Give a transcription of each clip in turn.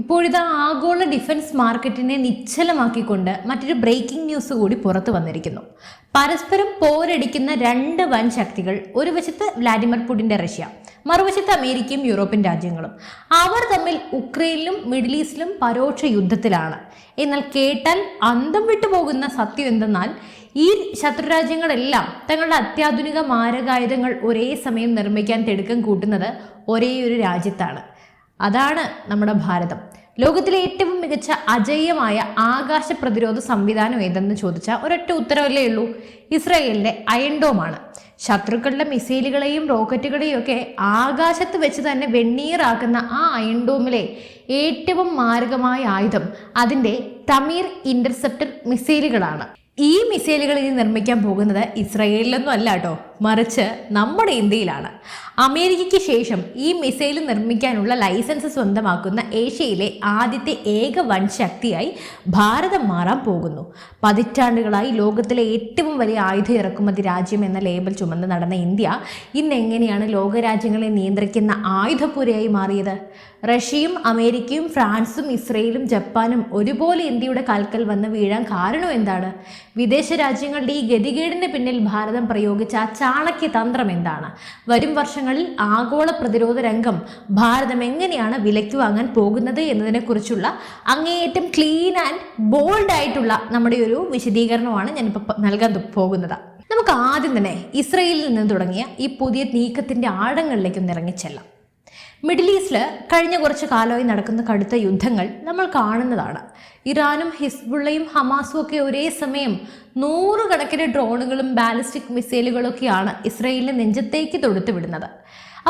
ഇപ്പോഴിതാ ആഗോള ഡിഫൻസ് മാർക്കറ്റിനെ നിശ്ചലമാക്കിക്കൊണ്ട് മറ്റൊരു ബ്രേക്കിംഗ് ന്യൂസ് കൂടി പുറത്തു വന്നിരിക്കുന്നു. പരസ്പരം പോരടിക്കുന്ന രണ്ട് വൻ ശക്തികൾ, ഒരു വശത്ത് വ്ലാഡിമിർ പുടിന്റെ റഷ്യ, മറുവശത്ത് അമേരിക്കയും യൂറോപ്യൻ രാജ്യങ്ങളും. അവർ തമ്മിൽ ഉക്രൈനിലും മിഡിൽ ഈസ്റ്റിലും പരോക്ഷ യുദ്ധത്തിലാണ്. എന്നാൽ കേട്ടാൽ അന്തം വിട്ടുപോകുന്ന സത്യം എന്തെന്നാൽ ഈ ശത്രുരാജ്യങ്ങളെല്ലാം തങ്ങളുടെ അത്യാധുനിക മാരകായുധങ്ങൾ ഒരേ സമയം നിർമ്മിക്കാൻ തിടുക്കം കൂട്ടുന്നത് ഒരേ ഒരു രാജ്യത്താണ്. അതാണ് നമ്മുടെ ഭാരതം. ലോകത്തിലെ ഏറ്റവും മികച്ച അജയ്യമായ ആകാശ പ്രതിരോധ സംവിധാനം ഏതെന്ന് ചോദിച്ചാൽ ഒരൊറ്റ ഉത്തരവല്ലേ ഉള്ളൂ, ഇസ്രായേലിന്റെ അയൺഡോമാണ്. ശത്രുക്കളുടെ മിസൈലുകളെയും റോക്കറ്റുകളെയും ഒക്കെ ആകാശത്ത് വെച്ച് തന്നെ വെണ്ണീറാക്കുന്ന ആ അയൺഡോമിലെ ഏറ്റവും മാരകമായ ആയുധം അതിൻ്റെ തമീർ ഇന്റർസെപ്റ്റർ മിസൈലുകളാണ്. ഈ മിസൈലുകൾ ഇനി നിർമ്മിക്കാൻ പോകുന്നത് ഇസ്രായേലിലൊന്നും അല്ല കേട്ടോ, മറിച്ച് നമ്മുടെ ഇന്ത്യയിലാണ്. അമേരിക്കയ്ക്ക് ശേഷം ഈ മിസൈൽ നിർമ്മിക്കാനുള്ള ലൈസൻസ് സ്വന്തമാക്കുന്ന ഏഷ്യയിലെ ആദ്യത്തെ ഏക വൻ ശക്തിയായി ഭാരതം മാറാൻ പോകുന്നു. പതിറ്റാണ്ടുകളായി ലോകത്തിലെ ഏറ്റവും വലിയ ആയുധ ഇറക്കുമതി രാജ്യം എന്ന ലേബൽ ചുമന്ന് നടന്ന ഇന്ത്യ ഇന്ന് എങ്ങനെയാണ് ലോകരാജ്യങ്ങളെ നിയന്ത്രിക്കുന്ന ആയുധപ്പുരയായി മാറിയത്? റഷ്യയും അമേരിക്കയും ഫ്രാൻസും ഇസ്രയേലും ജപ്പാനും ഒരുപോലെ ഇന്ത്യയുടെ കാൽക്കൽ വന്ന് വീഴാൻ കാരണം എന്താണ്? വിദേശ രാജ്യങ്ങളുടെ ഈ ഗതികേടിന് പിന്നിൽ ഭാരതം പ്രയോഗിച്ച ചാണക്യ തന്ത്രം എന്താണ്? വരും വർഷങ്ങളിൽ ആഗോള പ്രതിരോധ രംഗം ഭാരതം എങ്ങനെയാണ് വിലയ്ക്ക് വാങ്ങാൻ പോകുന്നത് എന്നതിനെക്കുറിച്ചുള്ള അങ്ങേയറ്റം ക്ലീൻ ആൻഡ് ബോൾഡ് ആയിട്ടുള്ള നമ്മുടെ ഒരു വിശദീകരണമാണ് ഞാനിപ്പോൾ നൽകാൻ പോകുന്നത്. നമുക്ക് ആദ്യം തന്നെ ഇസ്രയേലിൽ നിന്ന് തുടങ്ങിയ ഈ പുതിയ നീക്കത്തിന്റെ ആഴങ്ങളിലേക്കൊന്ന് ഇറങ്ങിച്ചെല്ലാം. മിഡിൽ ഈസ്റ്റിൽ കഴിഞ്ഞ കുറച്ച് കാലമായി നടക്കുന്ന കടുത്ത യുദ്ധങ്ങൾ നമ്മൾ കാണുന്നതാണ്. ഇറാനും ഹിസ്ബുള്ളയും ഹമാസും ഒക്കെ ഒരേ സമയം 100 കണക്കിന് ഡ്രോണുകളും ബാലിസ്റ്റിക് മിസൈലുകളൊക്കെയാണ് ഇസ്രയേലിന്റെ നെഞ്ചത്തേക്ക് തൊടുത്തു വിടുന്നത്.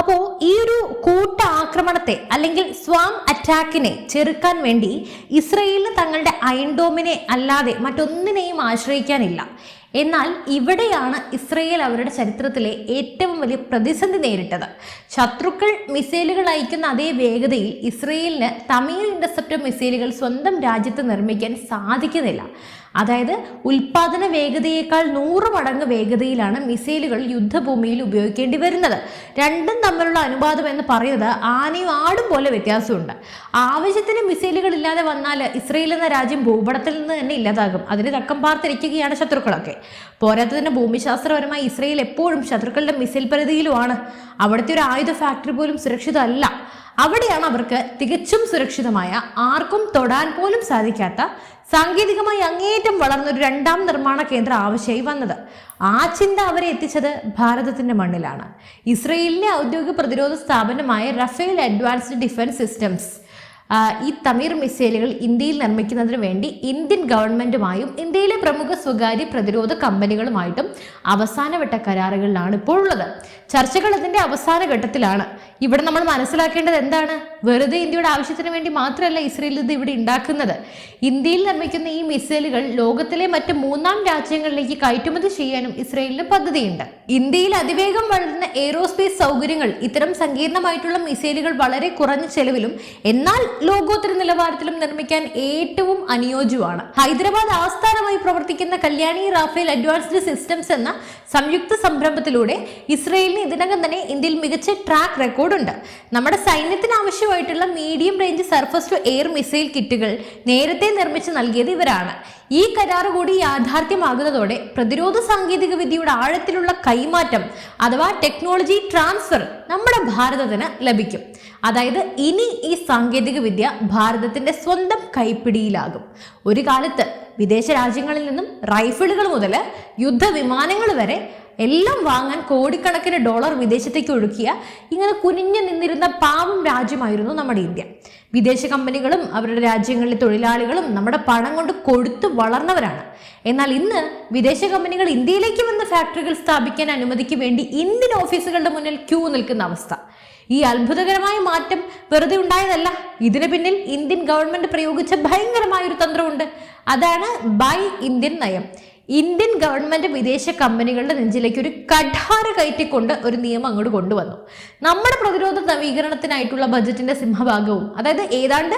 അപ്പോൾ ഈ ഒരു കൂട്ട ആക്രമണത്തെ അല്ലെങ്കിൽ സ്വാം അറ്റാക്കിനെ ചെറുക്കാൻ വേണ്ടി ഇസ്രയേലിന് തങ്ങളുടെ അയൺഡോമിനെ അല്ലാതെ മറ്റൊന്നിനെയും ആശ്രയിക്കാനില്ല. എന്നാൽ ഇവിടെയാണ് ഇസ്രയേൽ അവരുടെ ചരിത്രത്തിലെ ഏറ്റവും വലിയ പ്രതിസന്ധി നേരിട്ടത്. ശത്രുക്കൾ മിസൈലുകൾ അയക്കുന്ന അതേ വേഗതയിൽ ഇസ്രയേലിന് തമീർ ഇന്റർസെപ്റ്റർ മിസൈലുകൾ സ്വന്തം രാജ്യത്ത് നിർമ്മിക്കാൻ സാധിക്കുന്നില്ല. അതായത് ഉൽപാദന വേഗതയേക്കാൾ 100 മടങ്ങ് വേഗതയിലാണ് മിസൈലുകൾ യുദ്ധഭൂമിയിൽ ഉപയോഗിക്കേണ്ടി വരുന്നത്. രണ്ടും തമ്മിലുള്ള അനുപാതം എന്ന് പറയുന്നത് ആനയും ആടും പോലെ വ്യത്യാസമുണ്ട്. ആവശ്യത്തിന് മിസൈലുകൾ ഇല്ലാതെ വന്നാൽ ഇസ്രയേൽ എന്ന രാജ്യം ഭൂപടത്തിൽ നിന്ന് തന്നെ ഇല്ലാതാകും. അതിന് തക്കം പാർത്തിരിക്കുകയാണ് ശത്രുക്കളൊക്കെ. പോരാത്തതിന് ഭൂമിശാസ്ത്രപരമായി ഇസ്രയേൽ എപ്പോഴും ശത്രുക്കളുടെ മിസൈൽ പരിധിയിലുമാണ്. അവിടുത്തെ ഒരു ആയുധ ഫാക്ടറി പോലും സുരക്ഷിതമല്ല. അവിടെയാണ് അവർക്ക് തികച്ചും സുരക്ഷിതമായ, ആർക്കും തൊടാൻ പോലും സാധിക്കാത്ത, സാങ്കേതികമായി അങ്ങേയറ്റം വളർന്നൊരു രണ്ടാം നിർമ്മാണ കേന്ദ്രം ആവശ്യമായി വന്നത്. ആ ചിന്ത അവരെ എത്തിച്ചത് ഭാരതത്തിന്റെ മണ്ണിലാണ്. ഇസ്രയേലിലെ ഔദ്യോഗിക പ്രതിരോധ സ്ഥാപനമായ റഫേൽ അഡ്വാൻസ്ഡ് ഡിഫൻസ് സിസ്റ്റംസ് ഈ തമീർ മിസൈലുകൾ ഇന്ത്യയിൽ നിർമ്മിക്കുന്നതിന് വേണ്ടി ഇന്ത്യൻ ഗവൺമെന്റുമായും ഇന്ത്യയിലെ പ്രമുഖ സ്വകാര്യ പ്രതിരോധ കമ്പനികളുമായിട്ടും അവസാനവട്ട കരാറുകളിലാണ് ഇപ്പോൾ ഉള്ളത്. ചർച്ചകൾ അതിന്റെ അവസാന ഘട്ടത്തിലാണ്. ഇവിടെ നമ്മൾ മനസ്സിലാക്കേണ്ടത് എന്താണ്? വെറുതെ ഇന്ത്യയുടെ ആവശ്യത്തിന് വേണ്ടി മാത്രമല്ല ഇസ്രയേൽ ഇത് ഇവിടെ ഉണ്ടാക്കുന്നത്. ഇന്ത്യയിൽ നിർമ്മിക്കുന്ന ഈ മിസൈലുകൾ ലോകത്തിലെ മറ്റ് 3 രാജ്യങ്ങളിലേക്ക് കയറ്റുമതി ചെയ്യാനും ഇസ്രയേലിന് പദ്ധതിയുണ്ട്. ഇന്ത്യയിൽ അതിവേഗം വളരുന്ന എയ്റോസ്പേസ് സൗകര്യങ്ങൾ ഇത്തരം സങ്കീർണമായിട്ടുള്ള മിസൈലുകൾ വളരെ കുറഞ്ഞ ചെലവിലും എന്നാൽ ലോകോത്തര നിലവാരത്തിലും നിർമ്മിക്കാൻ ഏറ്റവും അനുയോജ്യമാണ്. ഹൈദരാബാദ് ആസ്ഥാനമായി പ്രവർത്തിക്കുന്ന കല്യാണി റാഫേൽ അഡ്വാൻസ്ഡ് സിസ്റ്റംസ് എന്ന സംയുക്ത സംരംഭത്തിലൂടെ ഇസ്രയേലിന് ഇതിനകം തന്നെ ഇന്ത്യയിൽ മികച്ച ട്രാക്ക് റെക്കോർഡുണ്ട്. നമ്മുടെ സൈന്യത്തിന് ആവശ്യമായിട്ടുള്ള medium range surface to air missile കിറ്റുകൾ നേരത്തെ നിർമ്മിച്ച് നൽകിയത് ഇവരാണ്. ഈ കരാർ കൂടി യാഥാർത്ഥ്യമാകുന്നതോടെ പ്രതിരോധ സാങ്കേതിക വിദ്യയുടെ ആഴത്തിലുള്ള കൈമാറ്റം അഥവാ ടെക്നോളജി ട്രാൻസ്ഫർ നമ്മുടെ ഭാരതത്തിന് ലഭിക്കും. അതായത് ഇനി ഈ സാങ്കേതിക വിദ്യ ഭാരതത്തിന്റെ സ്വന്തം കൈപ്പിടിയിലാകും. ഒരു കാലത്ത് വിദേശ രാജ്യങ്ങളിൽ നിന്നും റൈഫിളുകൾ മുതൽ യുദ്ധവിമാനങ്ങൾ വരെ എല്ലാം വാങ്ങാൻ കോടിക്കണക്കിന് ഡോളർ വിദേശത്തേക്ക് ഒഴുക്കിയ ഇങ്ങനെ കുനിഞ്ഞു നിന്നിരുന്ന പാവം രാജ്യമായിരുന്നു നമ്മുടെ ഇന്ത്യ. വിദേശ കമ്പനികളും അവരുടെ രാജ്യങ്ങളിലെ തൊഴിലാളികളും നമ്മുടെ പണം കൊണ്ട് കൊടുത്തു വളർന്നവരാണ്. എന്നാൽ ഇന്ന് വിദേശ കമ്പനികൾ ഇന്ത്യയിലേക്ക് വന്ന ഫാക്ടറികൾ സ്ഥാപിക്കാൻ അനുമതിക്ക് വേണ്ടി ഇന്ത്യൻ ഓഫീസുകളുടെ മുന്നിൽ ക്യൂ നിൽക്കുന്ന അവസ്ഥ. ഈ അത്ഭുതകരമായ മാറ്റം വെറുതെ ഉണ്ടായതല്ല. ഇതിന് പിന്നിൽ ഇന്ത്യൻ ഗവൺമെന്റ് പ്രയോഗിച്ച ഭയങ്കരമായൊരു തന്ത്രമുണ്ട്. അതാണ് ബൈ ഇന്ത്യൻ നയം. ഇന്ത്യൻ ഗവൺമെന്റ് വിദേശ കമ്പനികളുടെ നെഞ്ചിലേക്ക് ഒരു കഠാര കയറ്റിക്കൊണ്ട് ഒരു നിയമം അങ്ങോട്ട് കൊണ്ടുവന്നു. നമ്മുടെ പ്രതിരോധ നവീകരണത്തിനായിട്ടുള്ള ബജറ്റിന്റെ സിംഹഭാഗവും, അതായത് ഏതാണ്ട്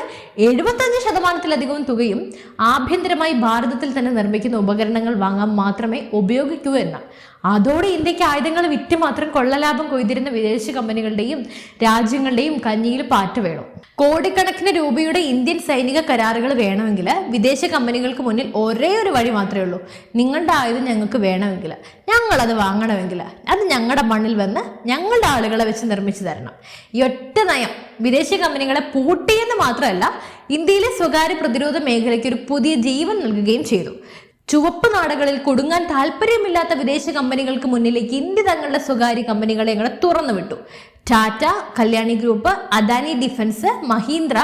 75% തുകയും ആഭ്യന്തരമായി ഭാരതത്തിൽ തന്നെ നിർമ്മിക്കുന്ന ഉപകരണങ്ങൾ വാങ്ങാൻ മാത്രമേ ഉപയോഗിക്കൂ എന്ന അതോടെ ഇന്ത്യക്ക് ആയുധങ്ങൾ വിറ്റ് മാത്രം കൊള്ളലാഭം കൊയ്തിരുന്ന വിദേശ കമ്പനികളുടെയും രാജ്യങ്ങളുടെയും കഞ്ഞിയിൽ പാറ്റ വേണം. കോടിക്കണക്കിന് രൂപയുടെ ഇന്ത്യൻ സൈനിക കരാറുകൾ വേണമെങ്കിൽ വിദേശ കമ്പനികൾക്ക് മുന്നിൽ ഒരേ ഒരു വഴി മാത്രമേ ഉള്ളൂ. നിങ്ങളുടെ ആയുധം ഞങ്ങൾക്ക് വേണമെങ്കിൽ, ഞങ്ങളത് വാങ്ങണമെങ്കിൽ അത് ഞങ്ങളുടെ മണ്ണിൽ വന്ന് ഞങ്ങളുടെ ആളുകളെ വെച്ച് നിർമ്മിച്ചു തരണം. ഈ ഒറ്റ നയം വിദേശ കമ്പനികളെ പൂട്ടിയെന്ന് മാത്രമല്ല, ഇന്ത്യയിലെ സ്വകാര്യ പ്രതിരോധ മേഖലയ്ക്ക് ഒരു പുതിയ ജീവൻ നൽകുകയും ചെയ്തു. ചുവപ്പ് നാടുകളിൽ കൊടുങ്ങാൻ താല്പര്യമില്ലാത്ത വിദേശ കമ്പനികൾക്ക് മുന്നിലേക്ക് ഇന്ത്യ തങ്ങളുടെ സ്വകാര്യ കമ്പനികളെ അങ്ങനെ തുറന്നു വിട്ടു. Tata, Kalyani group, Adani defence, Mahindra,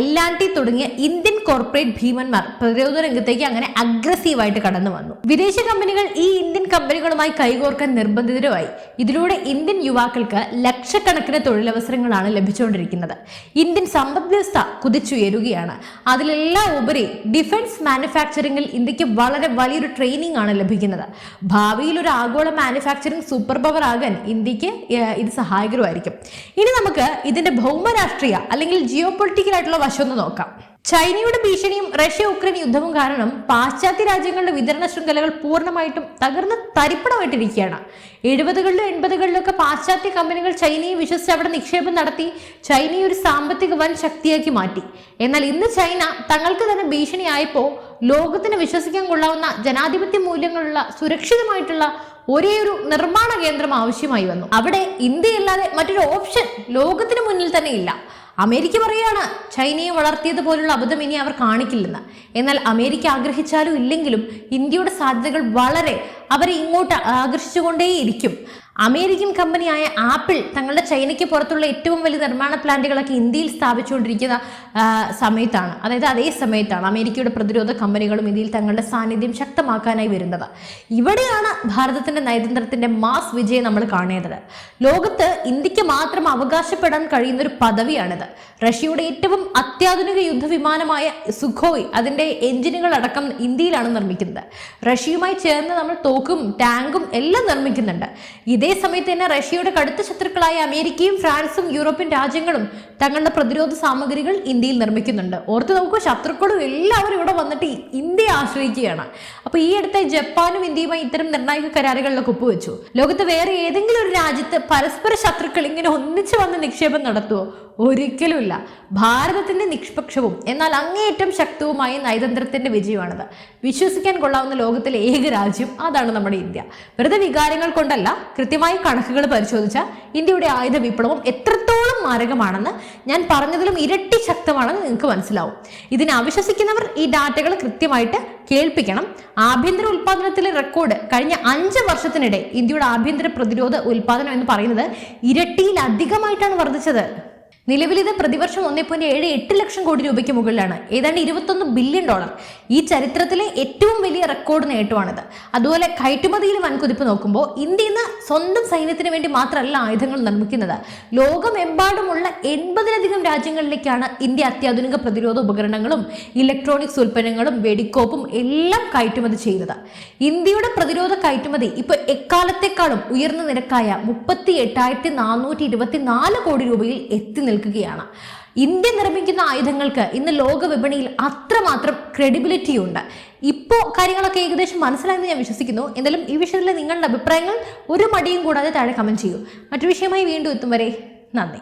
L&T തുടങ്ങിയ ഇന്ത്യൻ കോർപ്പറേറ്റ് ഭീമന്മാർ പ്രതിരോധ രംഗത്തേക്ക് അങ്ങനെ അഗ്രസീവായിട്ട് കടന്നു വന്നു. വിദേശ കമ്പനികൾ ഈ ഇന്ത്യൻ കമ്പനികളുമായി കൈകോർക്കാൻ നിർബന്ധിതരുമായി. ഇതിലൂടെ ഇന്ത്യൻ യുവാക്കൾക്ക് ലക്ഷക്കണക്കിന് തൊഴിലവസരങ്ങളാണ് ലഭിച്ചുകൊണ്ടിരിക്കുന്നത്. ഇന്ത്യൻ സമ്പദ് വ്യവസ്ഥ കുതിച്ചുയരുകയാണ്. അതിലെല്ലാം ഉപരി ഡിഫൻസ് മാനുഫാക്ചറിംഗിൽ ഇന്ത്യക്ക് വളരെ വലിയൊരു ട്രെയിനിങ് ആണ് ലഭിക്കുന്നത്. ഭാവിയിൽ ഒരു ആഗോള മാനുഫാക്ചറിംഗ് സൂപ്പർ പവർ ആകാൻ ഇന്ത്യക്ക് ഇത് സഹായകരമായിരിക്കും. ഇനി നമുക്ക് ഇതിന്റെ ഭൗമരാഷ്ട്രീയ അല്ലെങ്കിൽ ജിയോ പൊളിറ്റിക്കലായിട്ടുള്ള വശം ഒന്ന് നോക്കാം. ചൈനയുടെ ഭീഷണിയും റഷ്യ ഉക്രൈൻ യുദ്ധവും കാരണം പാശ്ചാത്യ രാജ്യങ്ങളുടെ വിതരണ ശൃംഖലകൾ പൂർണ്ണമായിട്ടും തകർന്ന് തരിപ്പണമായിട്ടിരിക്കുകയാണ്. 70കളിലും 80കളിലൊക്കെ പാശ്ചാത്യ കമ്പനികൾ ചൈനയെ വിശ്വസിച്ച് അവിടെ നിക്ഷേപം നടത്തി ചൈനയെ ഒരു സാമ്പത്തിക വൻ ശക്തിയാക്കി മാറ്റി. എന്നാൽ ഇന്ന് ചൈന തങ്ങൾക്ക് തന്നെ ഭീഷണിയായപ്പോൾ ലോകത്തിന് വിശ്വസിക്കാൻ കൊള്ളാവുന്ന ജനാധിപത്യ മൂല്യങ്ങളുള്ള സുരക്ഷിതമായിട്ടുള്ള ഒരേ ഒരു നിർമ്മാണ കേന്ദ്രം ആവശ്യമായി വന്നു. അവിടെ ഇന്ത്യയല്ലാതെ മറ്റൊരു ഓപ്ഷൻ ലോകത്തിന് മുന്നിൽ തന്നെ ഇല്ല. അമേരിക്ക പറയാണ് ചൈനയെ വളർത്തിയതുപോലുള്ള അബദ്ധം ഇനി അവർ കാണിക്കില്ലെന്ന്. എന്നാൽ അമേരിക്ക ആഗ്രഹിച്ചാലും ഇല്ലെങ്കിലും ഇന്ത്യയുടെ സാധ്യതകൾ വളരെ അവരെ ഇങ്ങോട്ട് ആകർഷിച്ചുകൊണ്ടേയിരിക്കും. അമേരിക്കൻ കമ്പനിയായ ആപ്പിൾ തങ്ങളുടെ ചൈനയ്ക്ക് പുറത്തുള്ള ഏറ്റവും വലിയ നിർമ്മാണ പ്ലാന്റുകളൊക്കെ ഇന്ത്യയിൽ സ്ഥാപിച്ചുകൊണ്ടിരിക്കുന്ന സമയത്താണ്, അതായത് അതേ സമയത്താണ് അമേരിക്കയുടെ പ്രതിരോധ കമ്പനികളും ഇന്ത്യയിൽ തങ്ങളുടെ സാന്നിധ്യം ശക്തമാക്കാനായി വരുന്നത്. ഇവിടെയാണ് ഭാരതത്തിന്റെ നയതന്ത്രത്തിന്റെ മാസ് വിജയം നമ്മൾ കാണേണ്ടത്. ലോകത്ത് ഇന്ത്യക്ക് മാത്രം അവകാശപ്പെടാൻ കഴിയുന്ന ഒരു പദവിയാണിത്. റഷ്യയുടെ ഏറ്റവും അത്യാധുനിക യുദ്ധവിമാനമായ സുഖോയ് അതിന്റെ എഞ്ചിനുകൾ അടക്കം ഇന്ത്യയിലാണ് നിർമ്മിക്കുന്നത്. റഷ്യയുമായി ചേർന്ന് നമ്മൾ തോക്കും ടാങ്കും എല്ലാം നിർമ്മിക്കുന്നുണ്ട്. ഇതേ സമയത്ത് തന്നെ റഷ്യയുടെ കടുത്ത ശത്രുക്കളായ അമേരിക്കയും ഫ്രാൻസും യൂറോപ്യൻ രാജ്യങ്ങളും തങ്ങളുടെ പ്രതിരോധ സാമഗ്രികൾ ഇന്ത്യയിൽ നിർമ്മിക്കുന്നുണ്ട്. ഓർത്ത് നോക്കൂ, ശത്രുക്കളും എല്ലാവരും ഇവിടെ വന്നിട്ട് ഇന്ത്യയെ ആശ്രയിക്കുകയാണ്. അപ്പൊ ഈ അടുത്ത ജപ്പാനും ഇന്ത്യയുമായി ഇത്തരം നിർണായക കരാറുകളിലൊക്കെ ഒപ്പുവെച്ചു. ലോകത്ത് വേറെ ഏതെങ്കിലും ഒരു രാജ്യത്ത് പരസ്പര ശത്രുക്കൾ ഇങ്ങനെ ഒന്നിച്ചു വന്ന് നിക്ഷേപം നടത്തുമോ? ഒരിക്കലുമില്ല. ഭാരതത്തിന്റെ നിഷ്പക്ഷവും എന്നാൽ അങ്ങേയറ്റം ശക്തവുമായ നയതന്ത്രത്തിന്റെ വിജയമാണിത്. വിശ്വസിക്കാൻ കൊള്ളാവുന്ന ലോകത്തിലെ ഏക രാജ്യം അതാണ് നമ്മുടെ ഇന്ത്യ. വെറുതെ വികാരങ്ങൾ കൊണ്ടല്ല, കൃത്യമായി കണക്കുകൾ പരിശോധിച്ച ഇന്ത്യയുടെ ആയുധ വിപ്ലവം എത്രത്തോളം മാരകമാണെന്ന് ഞാൻ പറഞ്ഞതിലും ഇരട്ടി ശക്തമാണെന്ന് നിങ്ങൾക്ക് മനസ്സിലാവും. ഇതിനെ അവിശ്വസിക്കുന്നവർ ഈ ഡാറ്റകൾ കൃത്യമായിട്ട് കേൾപ്പിക്കണം. ആഭ്യന്തര ഉൽപാദനത്തിലെ റെക്കോർഡ് കഴിഞ്ഞ 5 വർഷത്തിനിടെ ഇന്ത്യയുടെ ആഭ്യന്തര പ്രതിരോധ ഉൽപാദനം എന്ന് പറയുന്നത് ഇരട്ടിയിലധികമായിട്ടാണ് വർദ്ധിച്ചത്. നിലവിൽ ഇത് പ്രതിവർഷം 1.78 ലക്ഷം കോടി രൂപയ്ക്ക് മുകളിലാണ്, ഏതാണ്ട് $21 ബില്യൺ. ഈ ചരിത്രത്തിലെ ഏറ്റവും വലിയ റെക്കോർഡ് നേട്ടമാണിത്. അതുപോലെ കയറ്റുമതിയിൽ വൻകുതിപ്പ് നോക്കുമ്പോൾ ഇന്ത്യ ഇന്ന് സ്വന്തം സൈന്യത്തിന് വേണ്ടി മാത്രമല്ല ആയുധങ്ങൾ നിർമ്മിക്കുന്നത്. ലോകമെമ്പാടുമുള്ള 80ലധികം രാജ്യങ്ങളിലേക്കാണ് ഇന്ത്യ അത്യാധുനിക പ്രതിരോധ ഉപകരണങ്ങളും ഇലക്ട്രോണിക്സ് ഉൽപ്പന്നങ്ങളും വെടിക്കോപ്പും എല്ലാം കയറ്റുമതി ചെയ്യുന്നത്. ഇന്ത്യയുടെ പ്രതിരോധ കയറ്റുമതി ഇപ്പോൾ എക്കാലത്തെക്കാളും ഉയർന്ന നിരക്കായ 38,424 കോടി രൂപയിൽ എത്തി നിൽക്കുകയാണ്. ഇന്ത്യ നിർമ്മിക്കുന്ന ആയുധങ്ങൾക്ക് ഇന്ന് ലോക വിപണിയിൽ അത്രമാത്രം ക്രെഡിബിലിറ്റി ഉണ്ട്. ഇപ്പോൾ കാര്യങ്ങളൊക്കെ ഏകദേശം മനസ്സിലായെന്ന് ഞാൻ വിശ്വസിക്കുന്നു. എന്തായാലും ഈ വിഷയത്തിൽ നിങ്ങളുടെ അഭിപ്രായങ്ങൾ ഒരു മടിയും കൂടാതെ താഴെ കമന്റ് ചെയ്യൂ. മറ്റു വിഷയമായി വീണ്ടും എത്തും വരെ നന്ദി.